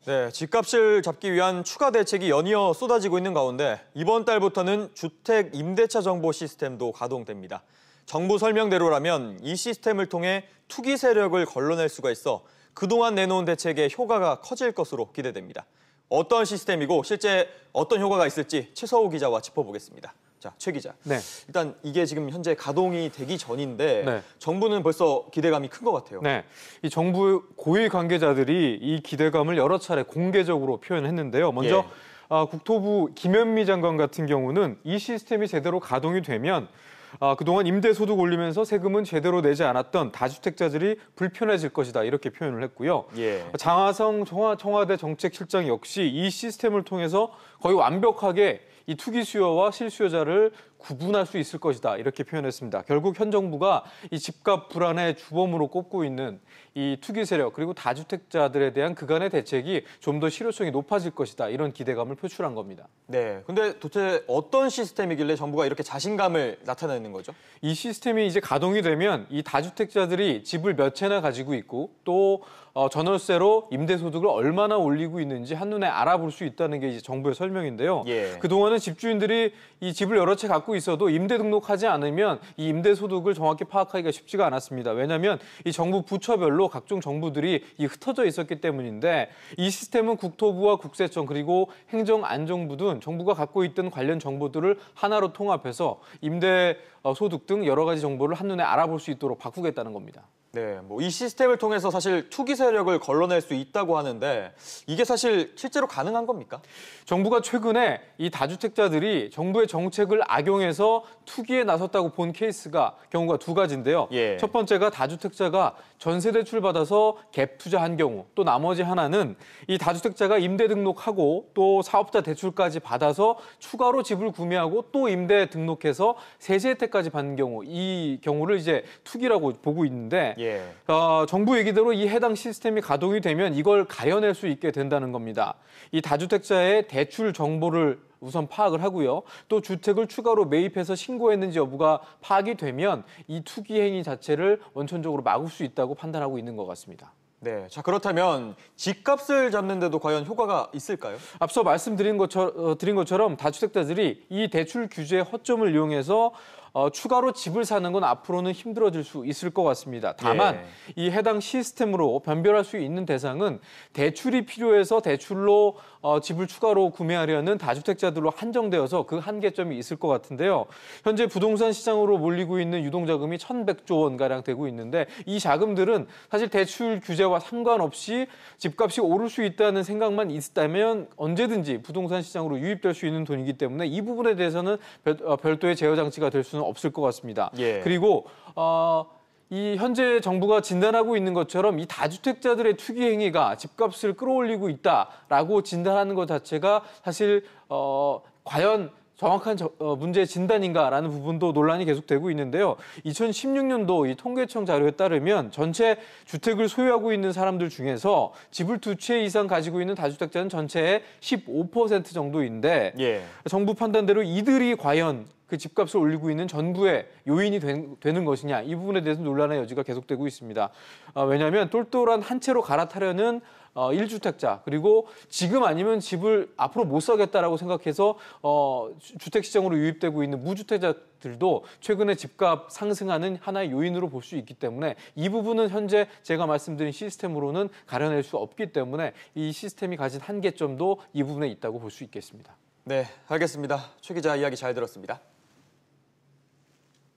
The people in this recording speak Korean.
네, 집값을 잡기 위한 추가 대책이 연이어 쏟아지고 있는 가운데 이번 달부터는 주택 임대차 정보 시스템도 가동됩니다. 정부 설명대로라면 이 시스템을 통해 투기 세력을 걸러낼 수가 있어 그동안 내놓은 대책의 효과가 커질 것으로 기대됩니다. 어떤 시스템이고 실제 어떤 효과가 있을지 최서우 기자와 짚어보겠습니다. 자, 최 기자. 네. 일단 이게 지금 현재 가동이 되기 전인데 네. 정부는 벌써 기대감이 큰 것 같아요. 네, 이 정부 고위 관계자들이 이 기대감을 여러 차례 공개적으로 표현했는데요. 먼저 국토부 김현미 장관 같은 경우는 이 시스템이 제대로 가동이 되면 그동안 임대소득 올리면서 세금은 제대로 내지 않았던 다주택자들이 불편해질 것이다 이렇게 표현을 했고요. 장하성 청와대 정책실장 역시 이 시스템을 통해서 거의 완벽하게 이 투기 수요와 실수요자를 구분할 수 있을 것이다 이렇게 표현했습니다. 결국 현 정부가 이 집값 불안의 주범으로 꼽고 있는 이 투기 세력 그리고 다주택자들에 대한 그간의 대책이 좀 더 실효성이 높아질 것이다 이런 기대감을 표출한 겁니다. 네, 근데 도대체 어떤 시스템이길래 정부가 이렇게 자신감을 나타내는 거죠? 이 시스템이 이제 가동이 되면 이 다주택자들이 집을 몇 채나 가지고 있고 또 전월세로 임대소득을 얼마나 올리고 있는지 한눈에 알아볼 수 있다는 게 이제 정부의 설명인데요. 그동안은 집주인들이 이 집을 여러 채 갖고 있어도 임대 등록하지 않으면 이 임대소득을 정확히 파악하기가 쉽지가 않았습니다. 왜냐하면 이 정부 부처별로 각종 정부들이 흩어져 있었기 때문인데 이 시스템은 국토부와 국세청 그리고 행정안전부 등 정부가 갖고 있던 관련 정보들을 하나로 통합해서 임대소득 등 여러 가지 정보를 한눈에 알아볼 수 있도록 바꾸겠다는 겁니다. 네, 이 시스템을 통해서 사실 투기 세력을 걸러낼 수 있다고 하는데 이게 사실 실제로 가능한 겁니까? 정부가 최근에 이 다주택자들이 정부의 정책을 악용해서 투기에 나섰다고 본 경우가 두 가지인데요. 첫 번째가 다주택자가 전세 대출 받아서 갭 투자한 경우, 또 나머지 하나는 이 다주택자가 임대 등록하고 또 사업자 대출까지 받아서 추가로 집을 구매하고 또 임대 등록해서 세제 혜택까지 받는 경우, 이 경우를 이제 투기라고 보고 있는데 정부 얘기대로 이 해당 시스템이 가동이 되면 이걸 가려낼 수 있게 된다는 겁니다. 이 다주택자의 대출 정보를 우선 파악을 하고요. 또 주택을 추가로 매입해서 신고했는지 여부가 파악이 되면 이 투기 행위 자체를 원천적으로 막을 수 있다고 판단하고 있는 것 같습니다. 네, 자 그렇다면 집값을 잡는 데도 과연 효과가 있을까요? 앞서 말씀드린 것처럼 다주택자들이 이 대출 규제의 허점을 이용해서 추가로 집을 사는 건 앞으로는 힘들어질 수 있을 것 같습니다. 다만 이 해당 시스템으로 변별할 수 있는 대상은 대출이 필요해서 대출로 집을 추가로 구매하려는 다주택자들로 한정되어서 그 한계점이 있을 것 같은데요. 현재 부동산 시장으로 몰리고 있는 유동자금이 1,100조 원가량 되고 있는데 이 자금들은 사실 대출 규제와 상관없이 집값이 오를 수 있다는 생각만 있다면 언제든지 부동산 시장으로 유입될 수 있는 돈이기 때문에 이 부분에 대해서는 별도의 제어 장치가 될 수는 없을 것 같습니다. 그리고 이 현재 정부가 진단하고 있는 것처럼 이 다주택자들의 투기 행위가 집값을 끌어올리고 있다라고 진단하는 것 자체가 사실 과연 정확한 문제 진단인가라는 부분도 논란이 계속되고 있는데요. 2016년도 이 통계청 자료에 따르면 전체 주택을 소유하고 있는 사람들 중에서 집을 두 채 이상 가지고 있는 다주택자는 전체의 15% 정도인데 정부 판단대로 이들이 과연 그 집값을 올리고 있는 전부의 요인이 되는 것이냐 이 부분에 대해서 논란의 여지가 계속되고 있습니다. 왜냐하면 똘똘한 한 채로 갈아타려는 1주택자 그리고 지금 아니면 집을 앞으로 못 사겠다라고 생각해서 주택시장으로 유입되고 있는 무주택자들도 최근에 집값 상승하는 하나의 요인으로 볼 수 있기 때문에 이 부분은 현재 제가 말씀드린 시스템으로는 가려낼 수 없기 때문에 이 시스템이 가진 한계점도 이 부분에 있다고 볼 수 있겠습니다. 네, 알겠습니다. 최 기자 이야기 잘 들었습니다.